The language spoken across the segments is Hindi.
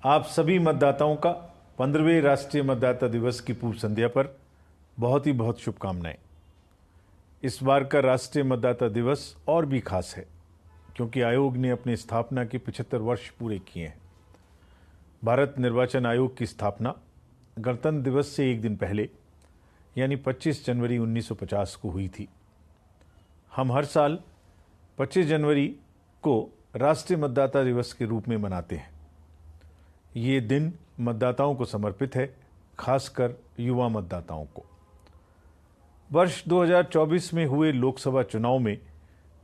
आप सभी मतदाताओं का 15वें राष्ट्रीय मतदाता दिवस की पूर्व संध्या पर बहुत शुभकामनाएं। इस बार का राष्ट्रीय मतदाता दिवस और भी खास है क्योंकि आयोग ने अपनी स्थापना के 75 वर्ष पूरे किए हैं। भारत निर्वाचन आयोग की स्थापना गणतंत्र दिवस से एक दिन पहले यानी 25 जनवरी 1950 को हुई थी। हम हर साल 25 जनवरी को राष्ट्रीय मतदाता दिवस के रूप में मनाते हैं। ये दिन मतदाताओं को समर्पित है, खासकर युवा मतदाताओं को। वर्ष 2024 में हुए लोकसभा चुनाव में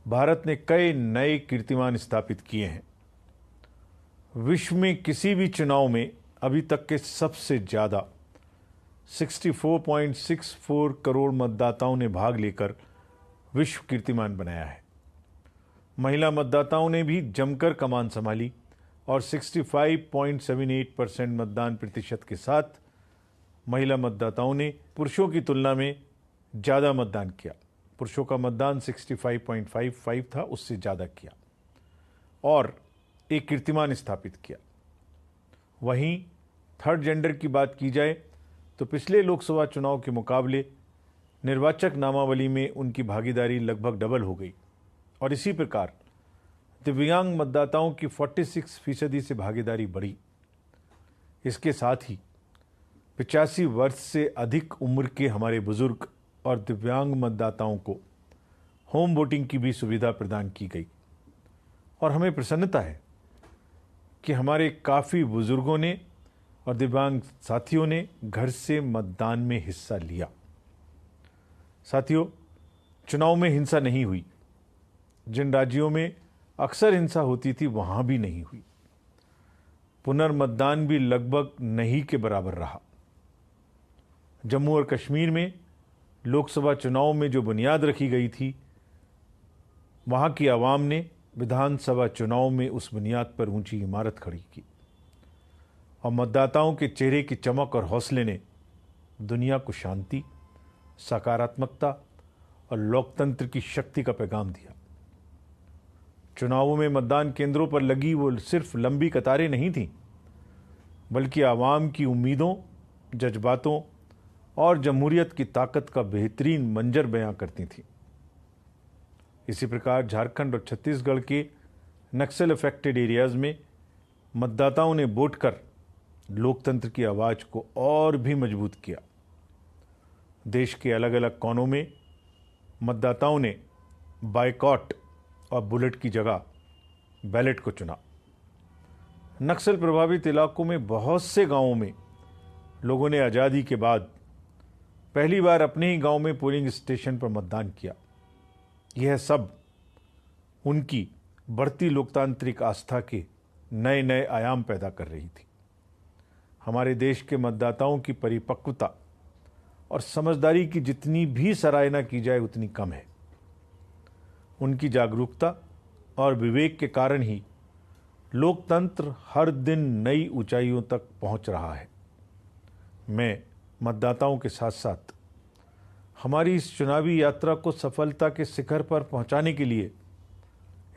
भारत ने कई नए कीर्तिमान स्थापित किए हैं। विश्व में किसी भी चुनाव में अभी तक के सबसे ज्यादा 64.64 करोड़ मतदाताओं ने भाग लेकर विश्व कीर्तिमान बनाया है। महिला मतदाताओं ने भी जमकर कमान संभाली और 65.78% मतदान प्रतिशत के साथ महिला मतदाताओं ने पुरुषों की तुलना में ज़्यादा मतदान किया। पुरुषों का मतदान 65.55 था, उससे ज़्यादा किया और एक कीर्तिमान स्थापित किया। वहीं थर्ड जेंडर की बात की जाए तो पिछले लोकसभा चुनाव के मुकाबले निर्वाचक नामावली में उनकी भागीदारी लगभग डबल हो गई और इसी प्रकार दिव्यांग मतदाताओं की 46% से भागीदारी बढ़ी। इसके साथ ही 85 वर्ष से अधिक उम्र के हमारे बुजुर्ग और दिव्यांग मतदाताओं को होम वोटिंग की भी सुविधा प्रदान की गई और हमें प्रसन्नता है कि हमारे काफ़ी बुजुर्गों ने और दिव्यांग साथियों ने घर से मतदान में हिस्सा लिया। साथियों, चुनाव में हिंसा नहीं हुई। जिन राज्यों में अक्सर हिंसा होती थी वहां भी नहीं हुई। पुनर्मतदान भी लगभग नहीं के बराबर रहा। जम्मू और कश्मीर में लोकसभा चुनाव में जो बुनियाद रखी गई थी, वहां की आवाम ने विधानसभा चुनाव में उस बुनियाद पर ऊंची इमारत खड़ी की और मतदाताओं के चेहरे की चमक और हौसले ने दुनिया को शांति, सकारात्मकता और लोकतंत्र की शक्ति का पैगाम दिया। चुनावों में मतदान केंद्रों पर लगी वो सिर्फ लंबी कतारें नहीं थीं, बल्कि आवाम की उम्मीदों, जज्बातों और जमहूरियत की ताकत का बेहतरीन मंजर बयां करती थीं। इसी प्रकार झारखंड और छत्तीसगढ़ के नक्सल अफेक्टेड एरियाज में मतदाताओं ने वोट कर लोकतंत्र की आवाज़ को और भी मजबूत किया। देश के अलग अलग कोनों में मतदाताओं ने बायकॉट और बुलेट की जगह बैलेट को चुना। नक्सल प्रभावित इलाकों में बहुत से गांवों में लोगों ने आज़ादी के बाद पहली बार अपने ही गांव में पोलिंग स्टेशन पर मतदान किया। यह सब उनकी बढ़ती लोकतांत्रिक आस्था के नए नए आयाम पैदा कर रही थी। हमारे देश के मतदाताओं की परिपक्वता और समझदारी की जितनी भी सराहना की जाए उतनी कम है। उनकी जागरूकता और विवेक के कारण ही लोकतंत्र हर दिन नई ऊंचाइयों तक पहुंच रहा है। मैं मतदाताओं के साथ साथ हमारी इस चुनावी यात्रा को सफलता के शिखर पर पहुंचाने के लिए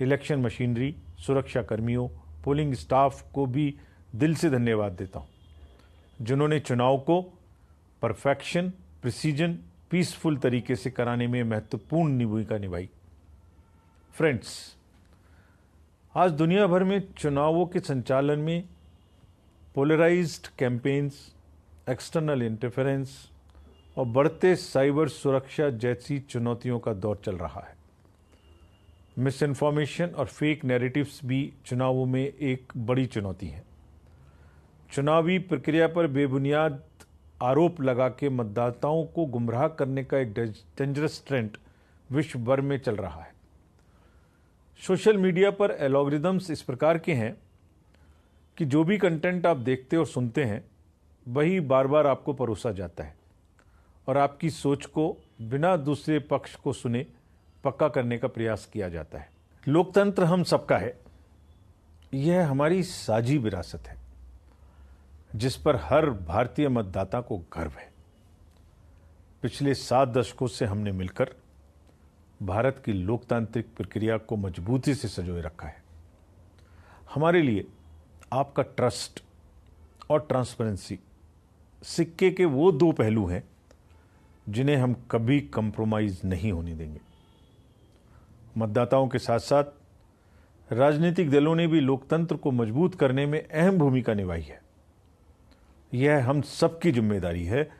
इलेक्शन मशीनरी, सुरक्षा कर्मियों, पोलिंग स्टाफ को भी दिल से धन्यवाद देता हूं, जिन्होंने चुनाव को परफेक्शन, प्रिसीजन, पीसफुल तरीके से कराने में महत्वपूर्ण भूमिका निभाई। फ्रेंड्स, आज दुनिया भर में चुनावों के संचालन में पोलराइज्ड कैंपेन्स, एक्सटर्नल इंटरफेरेंस और बढ़ते साइबर सुरक्षा जैसी चुनौतियों का दौर चल रहा है। मिस इन्फॉर्मेशन और फेक नैरेटिव्स भी चुनावों में एक बड़ी चुनौती है। चुनावी प्रक्रिया पर बेबुनियाद आरोप लगा के मतदाताओं को गुमराह करने का एक डेंजरस ट्रेंड विश्व भर में चल रहा है। सोशल मीडिया पर एल्गोरिदम्स इस प्रकार के हैं कि जो भी कंटेंट आप देखते और सुनते हैं वही बार बार आपको परोसा जाता है और आपकी सोच को बिना दूसरे पक्ष को सुने पक्का करने का प्रयास किया जाता है। लोकतंत्र हम सबका है, यह हमारी साझी विरासत है जिस पर हर भारतीय मतदाता को गर्व है। पिछले 7 दशकों से हमने मिलकर भारत की लोकतांत्रिक प्रक्रिया को मजबूती से संजोए रखा है। हमारे लिए आपका ट्रस्ट और ट्रांसपेरेंसी सिक्के के वो दो पहलू हैं जिन्हें हम कभी कंप्रोमाइज नहीं होने देंगे। मतदाताओं के साथ साथ राजनीतिक दलों ने भी लोकतंत्र को मजबूत करने में अहम भूमिका निभाई है। यह हम सबकी जिम्मेदारी है